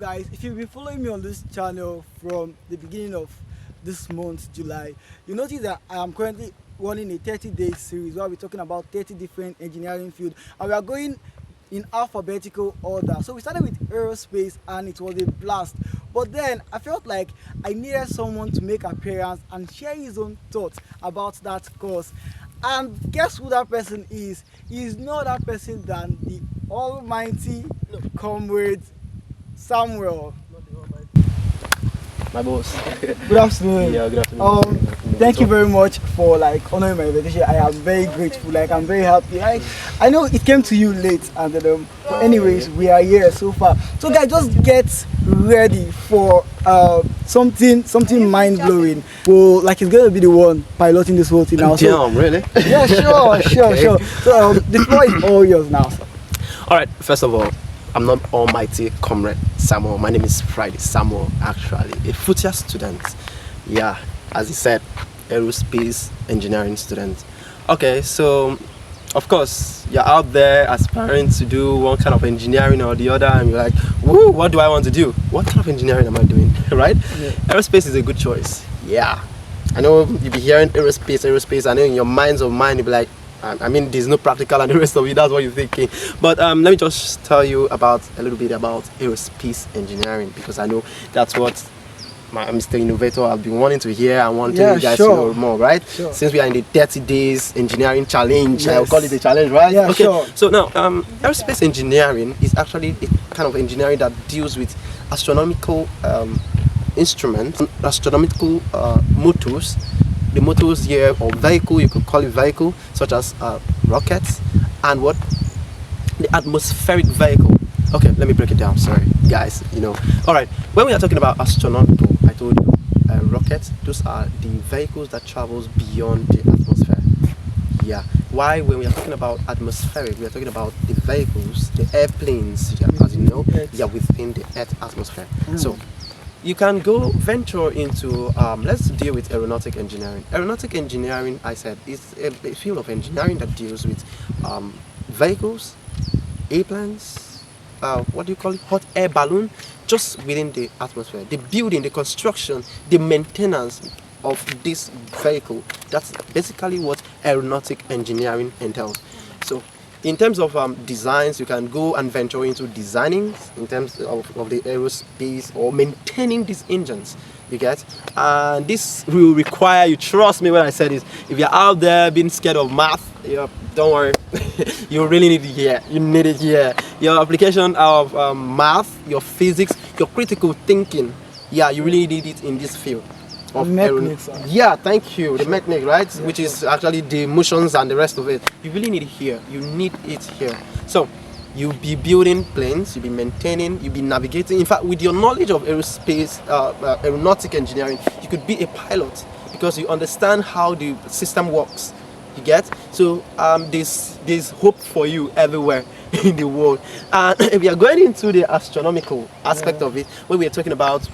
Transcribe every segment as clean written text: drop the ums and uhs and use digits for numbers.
guys, if you've been following me on this channel from the beginning of this month, July, you notice that I am currently running a 30-day series where we're talking about 30 different engineering fields, and we are going in alphabetical order. So we started with aerospace and it was a blast, but then I felt like I needed someone to make appearance and share his own thoughts about that course. And guess who that person is? He's not that person than the almighty Comerade Samuel. My boss. Good afternoon. Yeah, good afternoon. Thank you very much for honoring my invitation. I am very grateful. I'm very happy. I know it came to you late, and but anyways, we are here so far. So guys, just get ready for something mind blowing. Well, it's gonna be the one piloting this whole thing now. Damn, really? Yeah, sure. So the floor is all yours now, sir. All right. First of all, I'm not almighty Comrade Samuel. My name is Friday Samuel, actually, a foot-year student. Yeah, as he said, aerospace engineering student. Okay, so of course you're out there aspiring to do one kind of engineering or the other, and you're like, woo, what do I want to do? What kind of engineering am I doing? Right? Yeah. Aerospace is a good choice. Yeah, I know you'll be hearing aerospace. I know in your minds of mine you'll be like, I mean, there's no practical and the rest of it, that's what you're thinking. But let me just tell you a little bit about aerospace engineering, because I know that's what Mr. Innovator I've been wanting to hear and wanting you guys to know more, right? Sure. Since we are in the 30 days engineering challenge, yes. I'll call it a challenge, right? Yeah, okay. Sure. So now, aerospace engineering is actually a kind of engineering that deals with astronomical instruments, astronomical motors. The motors here, or vehicle, you could call it vehicle, such as rockets, and the atmospheric vehicle. Okay, let me break it down. Sorry, guys. All right. When we are talking about astronomical, I told you, rockets. Those are the vehicles that travels beyond the atmosphere. Yeah. Why? When we are talking about atmospheric, we are talking about the vehicles, the airplanes, as you know, they are within the Earth atmosphere. So you can go venture into, let's deal with aeronautic engineering. Aeronautic engineering, I said, is a field of engineering that deals with vehicles, airplanes, what do you call it, hot air balloon, just within the atmosphere. The building, the construction, the maintenance of this vehicle. That's basically what aeronautic engineering entails. So in terms of designs, you can go and venture into designing in terms of the aerospace or maintaining these engines, you get? And this will require you, trust me when I say this, if you're out there being scared of math, don't worry, you really need it here. You need it here. Your application of math, your physics, your critical thinking, yeah, you really need it in this field. Yeah, thank you. The mechanic, right? Yeah, which is actually the motions and the rest of it. You really need it here. You need it here. So you'll be building planes, you'll be maintaining, you'll be navigating. In fact, with your knowledge of aerospace, aeronautic engineering, you could be a pilot because you understand how the system works. You get? So there's hope for you everywhere in the world. And if we are going into the astronomical aspect of it, when we are talking about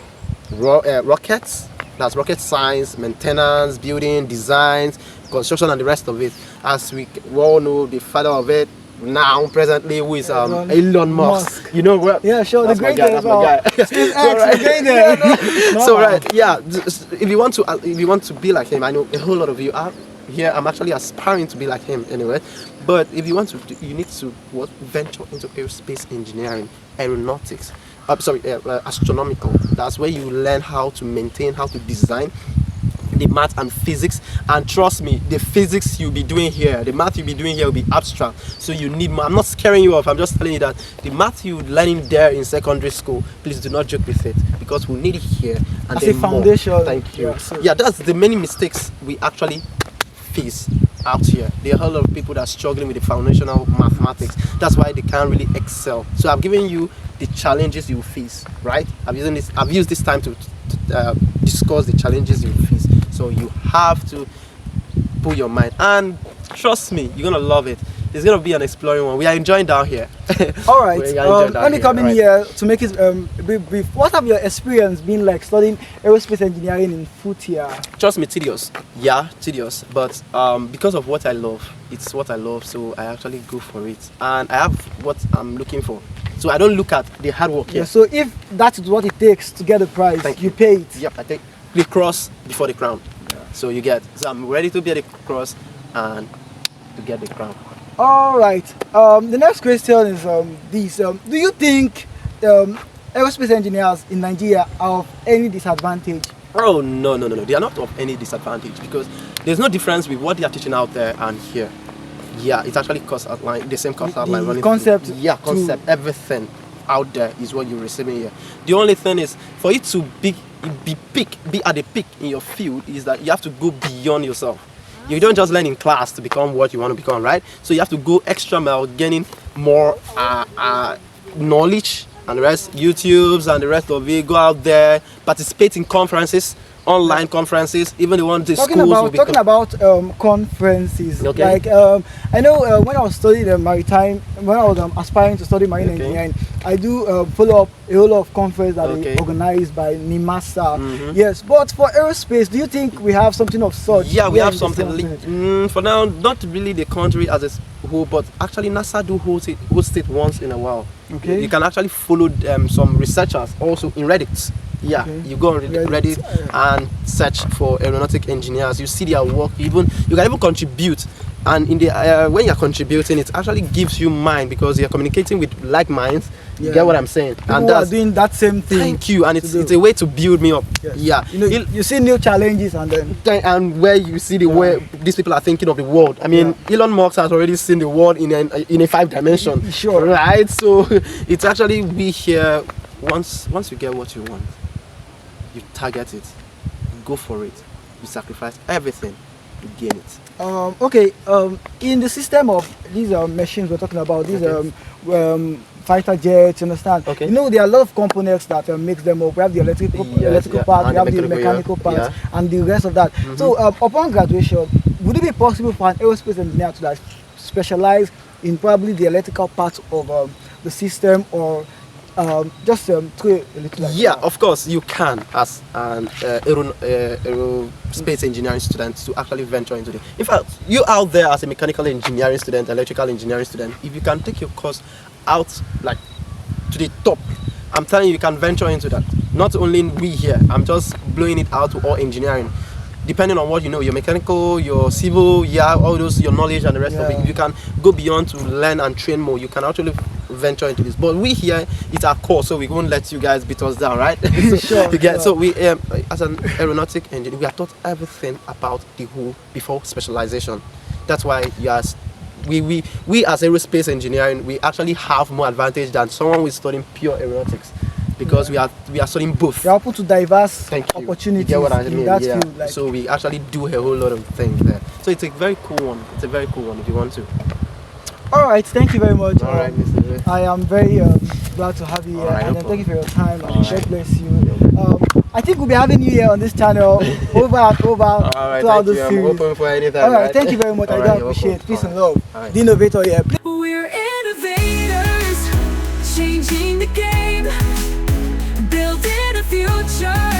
rockets, that's rocket science, maintenance, building, designs, construction, and the rest of it. As we all know, the father of it now, presently, who is Elon Musk. You know what? Yeah, sure. That's the great guy. That's my guy. So right, yeah. If you want to be like him, I know a whole lot of you are here. I'm actually aspiring to be like him anyway. But if you want to, you need to venture into aerospace engineering, aeronautics. Astronomical. That's where you learn how to maintain, how to design, the math and physics. And trust me, the physics you'll be doing here, the math you'll be doing here will be abstract. So you need more. I'm not scaring you off. I'm just telling you that the math you're learning there in secondary school, please do not joke with it, because we need it here. And as a foundation. More. Thank you. Yeah, that's the many mistakes we actually face out here. There are a lot of people that are struggling with the foundational mathematics. That's why they can't really excel. So I've given you the challenges you face, right? I've used this time to discuss the challenges you face. So you have to put your mind, and trust me, you're gonna love it. It's gonna be an exploring one. We are enjoying down here. All right. Let me come in here to make it brief. What have your experience been like studying aerospace engineering in foot year? Trust me, tedious. Yeah, tedious. But because of what I love, it's what I love, so I actually go for it, and I have what I'm looking for. So I don't look at the hard work here. Yeah, so if that is what it takes to get the prize, Thank you pay it. Yep, I take the cross before the crown. So you get. So I'm ready to bear the cross and to get the crown. All right. The next question is this: do you think aerospace engineers in Nigeria are of any disadvantage? Oh no. They are not of any disadvantage because there's no difference with what they are teaching out there and here. Yeah, it's actually course outline, the same course outline. The running concept. through. Yeah, concept. Everything out there is what you're receiving here. The only thing is for you to be at the peak in your field is that you have to go beyond yourself. You don't just learn in class to become what you want to become, right? So you have to go extra mile, gaining more knowledge and the rest, YouTubes and the rest of it. Go out there, participate in conferences, online conferences, even the ones the schools will be talking about conferences. Okay. Like I know when I was studying maritime, when I was aspiring to study marine engineering, I do follow up a whole lot of conferences that are organized by NIMASA. Yes, but for aerospace, do you think we have something of such? Yeah, we have something. For now, not really the country as a whole, but actually NASA do host it once in a while. Okay. You can actually follow some researchers also in Reddit. Yeah, you go on Reddit and search for aeronautic engineers. You see their work. You can even contribute. And in the when you're contributing, it actually gives you mind because you're communicating with like minds. You get what I'm saying? People and that's are doing that same thing. Thank you, and it's a way to build me up. Yes. Yeah, you know, you see new challenges and then where you see the way these people are thinking of the world. I mean, Elon Musk has already seen the world in a 5 dimension. Sure. Right? So it's actually we here. Once you get what you want, you target it, you go for it, you sacrifice everything to gain it. Okay. In the system of these machines we're talking about, these fighter jets, you understand? Okay. You know, there are a lot of components that makes them up. We have the electrical part, we have the mechanical part, and the rest of that. So upon graduation, would it be possible for an aerospace engineer to like specialize in probably the electrical part of the system, or just to a little like of course you can as an aerospace engineering student to actually venture into it. In fact, you out there as a mechanical engineering student, electrical engineering student, if you can take your course out like to the top, I'm telling you can venture into that. Not only we here, I'm just blowing it out to all engineering. Depending on what you know, your mechanical, your civil, all those, your knowledge and the rest of it, if you can go beyond to learn and train more, you can actually venture into this. But we here, it's our course, so we won't let you guys beat us down, right? So we, as an aeronautic engineer, we are taught everything about the whole before specialization. That's why we as aerospace engineering, we actually have more advantage than someone who is studying pure aeronautics. Because we are studying both. We are open to diverse opportunities. You get what I mean? In that field, like. So we actually do a whole lot of things there. So it's a very cool one. It's a very cool one if you want to. All right, thank you very much. All right, Mr. I am very glad to have you here, and thank you for your time. And God bless you. I think we'll be having you here on this channel over and over throughout the series. I'm open for anything. All right, thank you very much. I do appreciate it. Peace and love. The innovator here. We're innovators, changing the game, building a future.